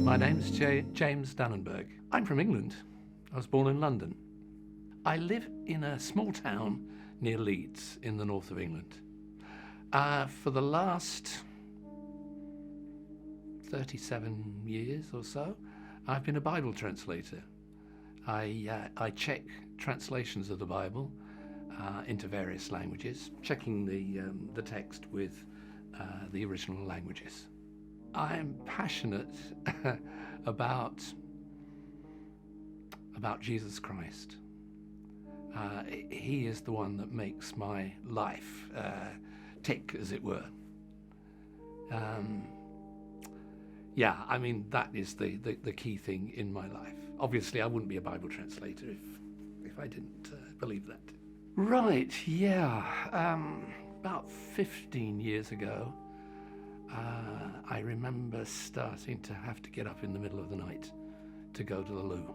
My name's James Danenburg. I'm from England. I was born in London. I live in a small town near Leeds in the north of England. For the last 37 years or so, I've been a Bible translator. I check translations of the Bible into various languages, checking the text with the original languages. I'm passionate about Jesus Christ. He is the one that makes my life tick, as it were. Yeah, I mean, that is the key thing in my life. Obviously, I wouldn't be a Bible translator if I didn't believe that. Right, yeah. About 15 years ago, I remember starting to have to get up in the middle of the night to go to the loo.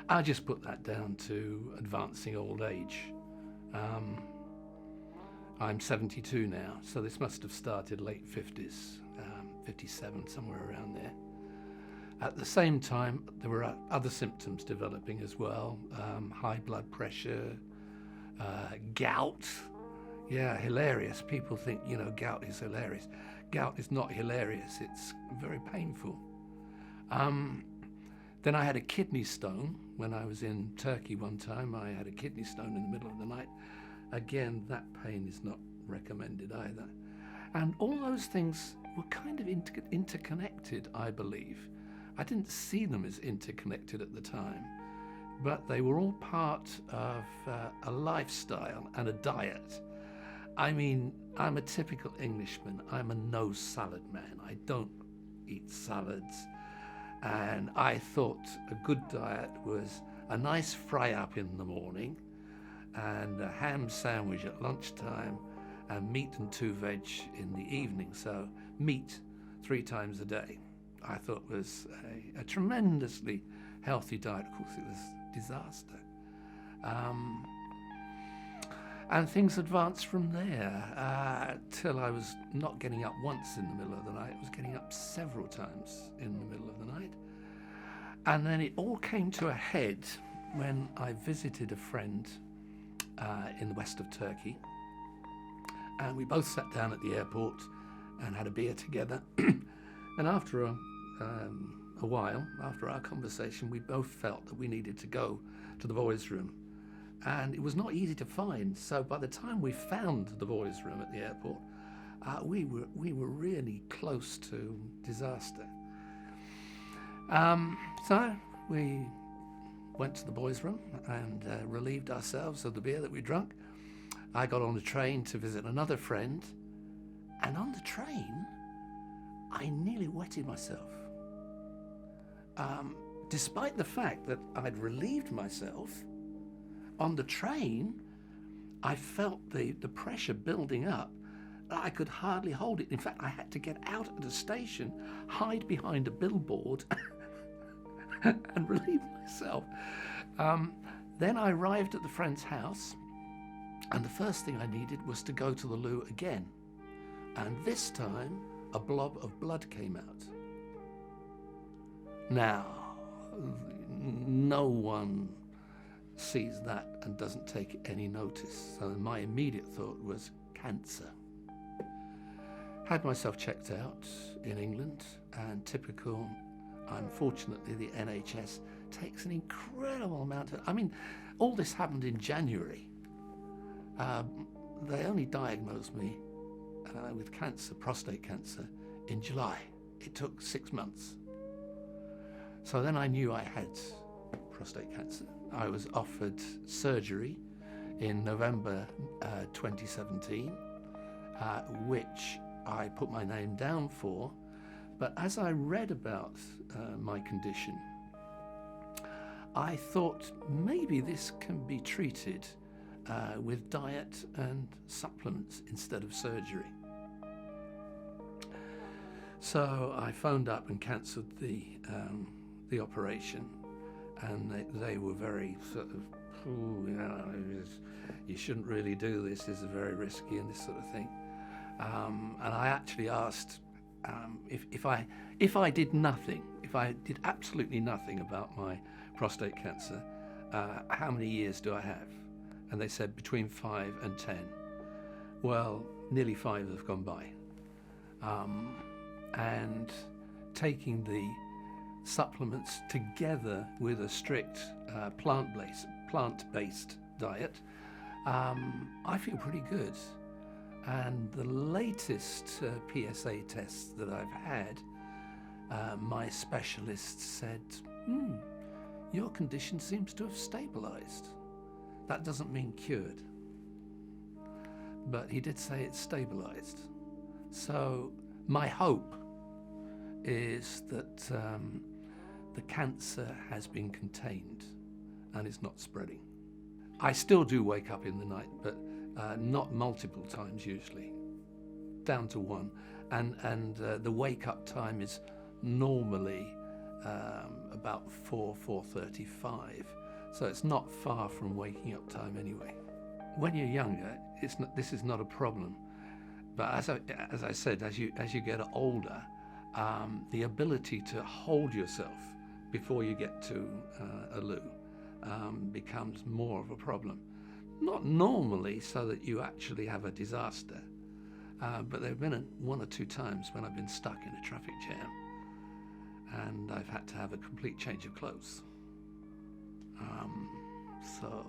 I just put that down to advancing old age. I'm 72 now, so this must have started late 50s, 57, somewhere around there. At the same time, there were other symptoms developing as well. High blood pressure, gout. Yeah, hilarious. People think, gout is hilarious. Gout is not hilarious. It's very painful. Then I had a kidney stone when I was in Turkey one time. I had a kidney stone in the middle of the night. Again, that pain is not recommended either. And all those things were kind of interconnected, I believe. I didn't see them as interconnected at the time, but they were all part of a lifestyle and a diet. I mean, I'm a typical Englishman. I'm a no salad man. I don't eat salads. And I thought a good diet was a nice fry up in the morning and a ham sandwich at lunchtime and meat and 2 veg in the evening. So meat 3 times a day, I thought was a tremendously healthy diet. Of course, it was a disaster. And things advanced from there till I was not getting up once in the middle of the night. I was getting up several times in the middle of the night. And then it all came to a head when I visited a friend in the west of Turkey. And we both sat down at the airport and had a beer together. And after a while, after our conversation, we both felt that we needed to go to the boys' room. And it was not easy to find. So by the time we found the boys' room at the airport, we were really close to disaster. So we went to the boys' room and relieved ourselves of the beer that we drunk. I got on a train to visit another friend, and on the train, I nearly wetted myself. Despite the fact that I'd relieved myself, on the train, I felt the pressure building up. I could hardly hold it. In fact, I had to get out at a station, hide behind a billboard, and relieve myself. Then I arrived at the friend's house, and the first thing I needed was to go to the loo again. And this time, a blob of blood came out. Now, no one sees that and doesn't take any notice. So my immediate thought was cancer. Had myself checked out in England, and typical, unfortunately, the NHS takes an incredible amount of, all this happened in January. They only diagnosed me with cancer, prostate cancer, in July. It took 6 months. So then I knew I had prostate cancer. I was offered surgery in November 2017, which I put my name down for. But as I read about my condition, I thought maybe this can be treated with diet and supplements instead of surgery. So I phoned up and cancelled the operation, and they were very sort of "Ooh, you shouldn't really do this. This is very risky," and this sort of thing. And I actually asked if I did nothing, if I did absolutely nothing about my prostate cancer, how many years do I have? And they said between 5 and 10. Well, nearly 5 have gone by. And taking the supplements together with a strict plant-based diet, I feel pretty good. And the latest PSA tests that I've had, my specialist said, your condition seems to have stabilized. That doesn't mean cured, but he did say it's stabilized. So my hope is that the cancer has been contained and is not spreading. I still do wake up in the night, but not multiple times usually, down to one. And the wake-up time is normally about 4:35, so it's not far from waking up time anyway. When you're younger, this is not a problem, but as I said, as you get older, the ability to hold yourself before you get to a loo becomes more of a problem. Not normally so that you actually have a disaster, but there have been one or two times when I've been stuck in a traffic jam and I've had to have a complete change of clothes. So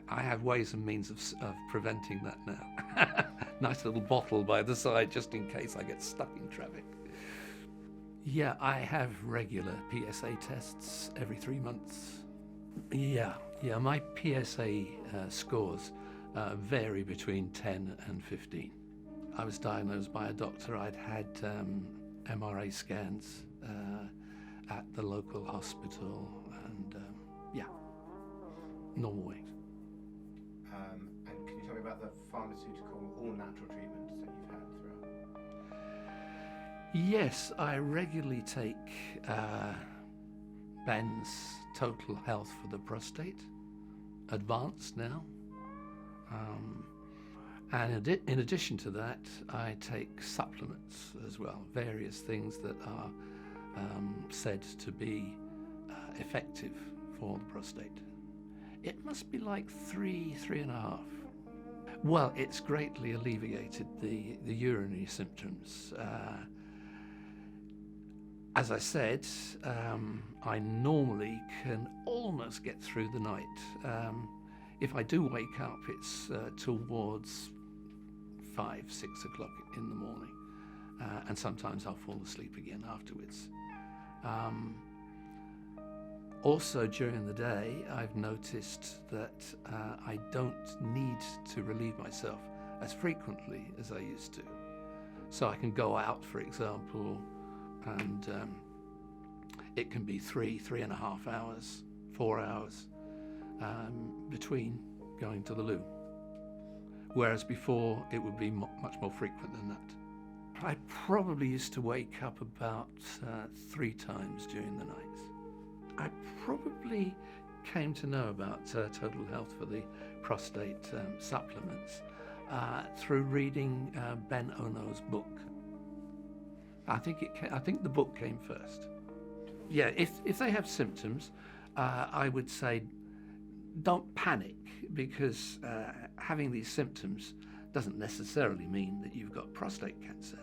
I have ways and means of preventing that now. Nice little bottle by the side just in case I get stuck in traffic. Yeah, I have regular PSA tests every 3 months. Yeah, my PSA scores vary between 10 and 15. I was diagnosed by a doctor. I'd had MRA scans at the local hospital, and normal weight. And can you tell me about the pharmaceutical, all-natural treatments that you've had throughout? Yes, I regularly take Ben's Total Health for the Prostate, advanced now. And in addition to that, I take supplements as well, various things that are said to be effective for the prostate. It must be like 3.5. Well, it's greatly alleviated the urinary symptoms. As I said, I normally can almost get through the night. If I do wake up, it's towards 5, 6 o'clock in the morning, and sometimes I'll fall asleep again afterwards. Also during the day, I've noticed that I don't need to relieve myself as frequently as I used to. So I can go out, for example, and it can be 3.5 hours, 4 hours between going to the loo. Whereas before it would be much more frequent than that. I probably used to wake up about 3 times during the night. I probably came to know about Total Health for the Prostate supplements through reading Ben Ono's book. I think the book came first. Yeah, if they have symptoms, I would say don't panic, because having these symptoms doesn't necessarily mean that you've got prostate cancer.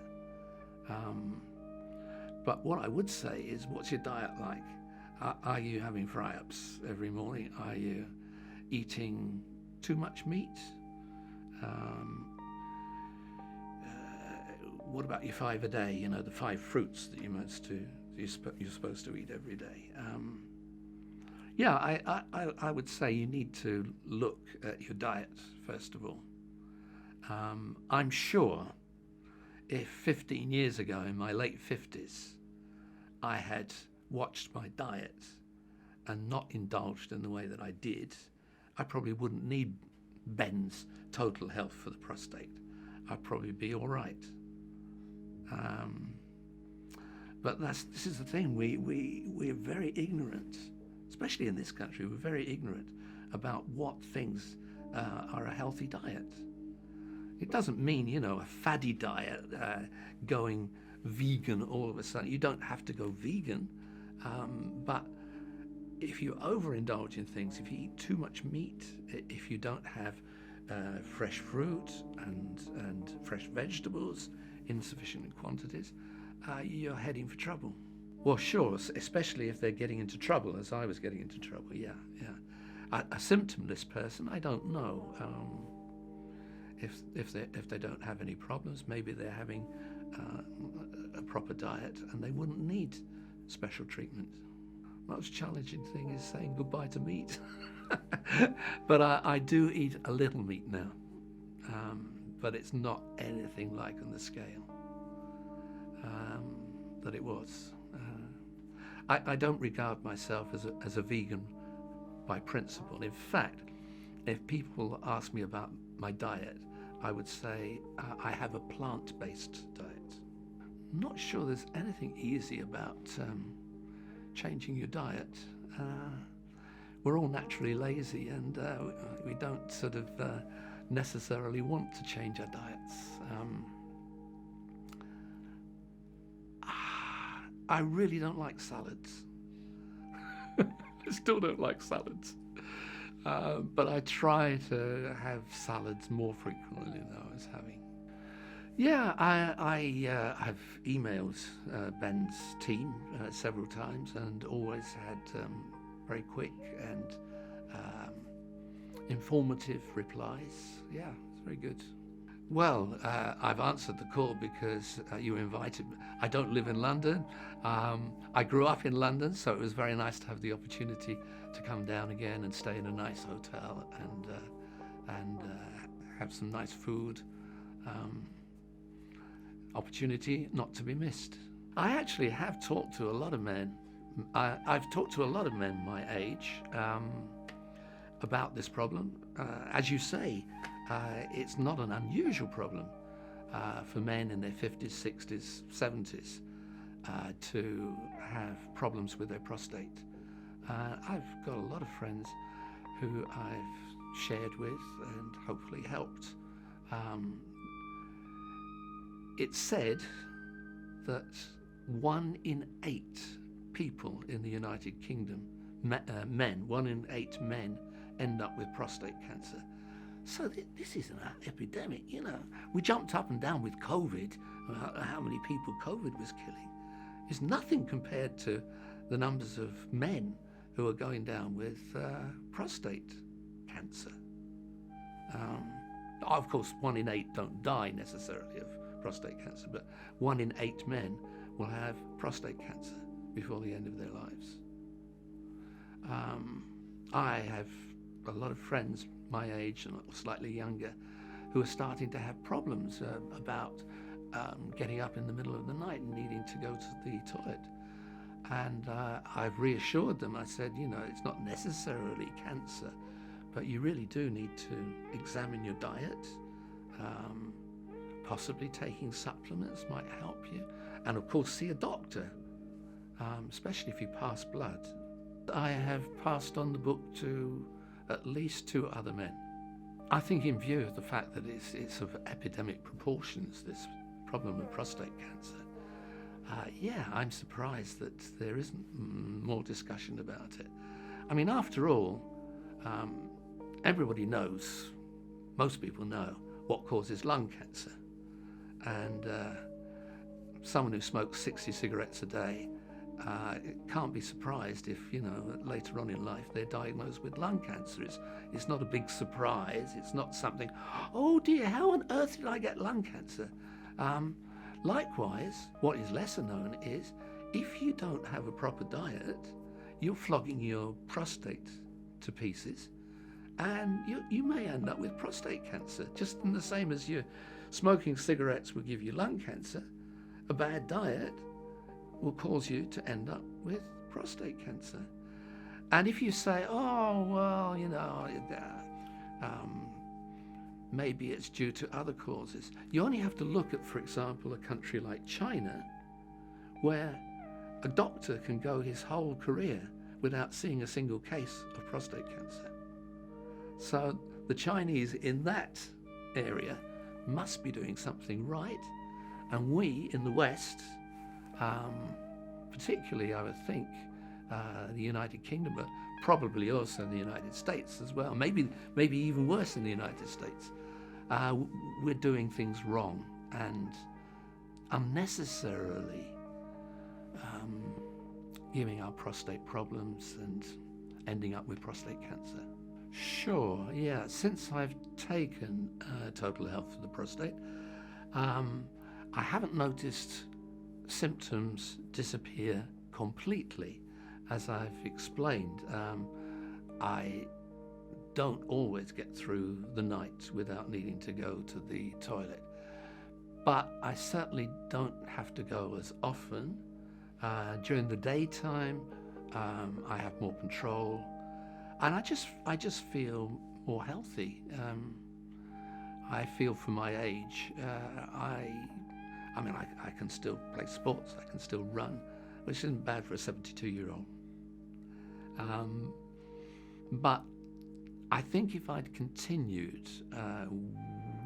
But what I would say is, what's your diet like? Are you having fry-ups every morning? Are you eating too much meat? What about your 5 a day? You know, the 5 fruits that you're supposed to eat every day. I would say you need to look at your diet first of all. I'm sure if 15 years ago, in my late 50s, I had watched my diet and not indulged in the way that I did, I probably wouldn't need Ben's Total Health for the Prostate. I'd probably be all right. But this is the thing, we're very ignorant. especially in this country, we're very ignorant about what things are a healthy diet. It doesn't mean, a faddy diet, going vegan all of a sudden. You don't have to go vegan, but if you overindulge in things, if you eat too much meat, if you don't have fresh fruit and fresh vegetables in sufficient quantities, you're heading for trouble. Well, sure, especially if they're getting into trouble, as I was getting into trouble, yeah. A symptomless person, I don't know. If they don't have any problems, maybe they're having a proper diet and they wouldn't need special treatment. Most challenging thing is saying goodbye to meat. But I do eat a little meat now, but it's not anything like on the scale that it was. I don't regard myself as a vegan by principle. In fact, if people ask me about my diet, I would say I have a plant-based diet. I'm not sure there's anything easy about changing your diet. We're all naturally lazy, and we don't sort of necessarily want to change our diets. I really don't like salads. I still don't like salads. But I try to have salads more frequently than I was having. Yeah, I have emailed Ben's team several times and always had very quick and informative replies. Yeah, it's very good. Well, I've answered the call because you invited me. I don't live in London. I grew up in London, so it was very nice to have the opportunity to come down again and stay in a nice hotel and have some nice food. Opportunity not to be missed. I actually have talked to a lot of men. I've talked to a lot of men my age about this problem. As you say, it's not an unusual problem for men in their 50s, 60s, 70s to have problems with their prostate. I've got a lot of friends who I've shared with and hopefully helped. It's said that 1 in 8 people in the United Kingdom, men, 1 in 8 men end up with prostate cancer. So this is an epidemic, We jumped up and down with COVID, how many people COVID was killing. It's nothing compared to the numbers of men who are going down with prostate cancer. Of course, 1 in 8 don't die necessarily of prostate cancer, but 1 in 8 men will have prostate cancer before the end of their lives. I have a lot of friends my age and slightly younger who are starting to have problems about getting up in the middle of the night and needing to go to the toilet. And I've reassured them. I said, it's not necessarily cancer, but you really do need to examine your diet. Possibly taking supplements might help you. And of course, see a doctor, especially if you pass blood. I have passed on the book to at least 2 other men. I think in view of the fact that it's of epidemic proportions, this problem of prostate cancer, I'm surprised that there isn't more discussion about it. I mean, after all, everybody knows, most people know, what causes lung cancer. And someone who smokes 60 cigarettes a day can't be surprised if, later on in life they're diagnosed with lung cancer. It's not a big surprise. It's not something, oh dear, how on earth did I get lung cancer? Likewise, what is lesser known is if you don't have a proper diet, you're flogging your prostate to pieces, and you may end up with prostate cancer, just in the same as you smoking cigarettes will give you lung cancer. A bad diet will cause you to end up with prostate cancer. And if you say, oh, well, maybe it's due to other causes, you only have to look at, for example, a country like China, where a doctor can go his whole career without seeing a single case of prostate cancer. So the Chinese in that area must be doing something right, and we in the West, particularly I would think the United Kingdom, but probably also in the United States as well, maybe even worse in the United States, we're doing things wrong and unnecessarily giving our prostate problems and ending up with prostate cancer. Sure, yeah. Since I've taken Total Health for the Prostate, I haven't noticed symptoms disappear completely, as I've explained. I don't always get through the night without needing to go to the toilet, but I certainly don't have to go as often. During the daytime, I have more control, and I just feel more healthy. I feel for my age, I can still play sports, I can still run, which isn't bad for a 72-year-old. But I think if I'd continued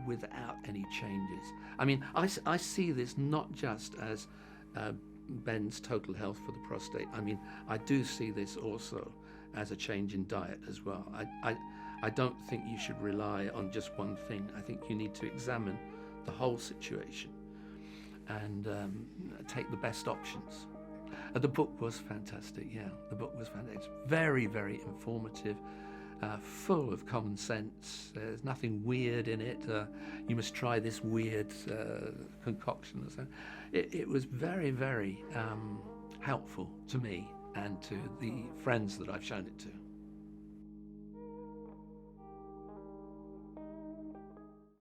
without any changes, I mean, I see this not just as Ben's Total Health for the Prostate. I mean, I do see this also as a change in diet as well. I don't think you should rely on just one thing. I think you need to examine the whole situation and take the best options. The book was fantastic, yeah. The book was fantastic. It's very, very informative, full of common sense. There's nothing weird in it. You must try this weird concoction or so. It was very, very helpful to me and to the friends that I've shown it to.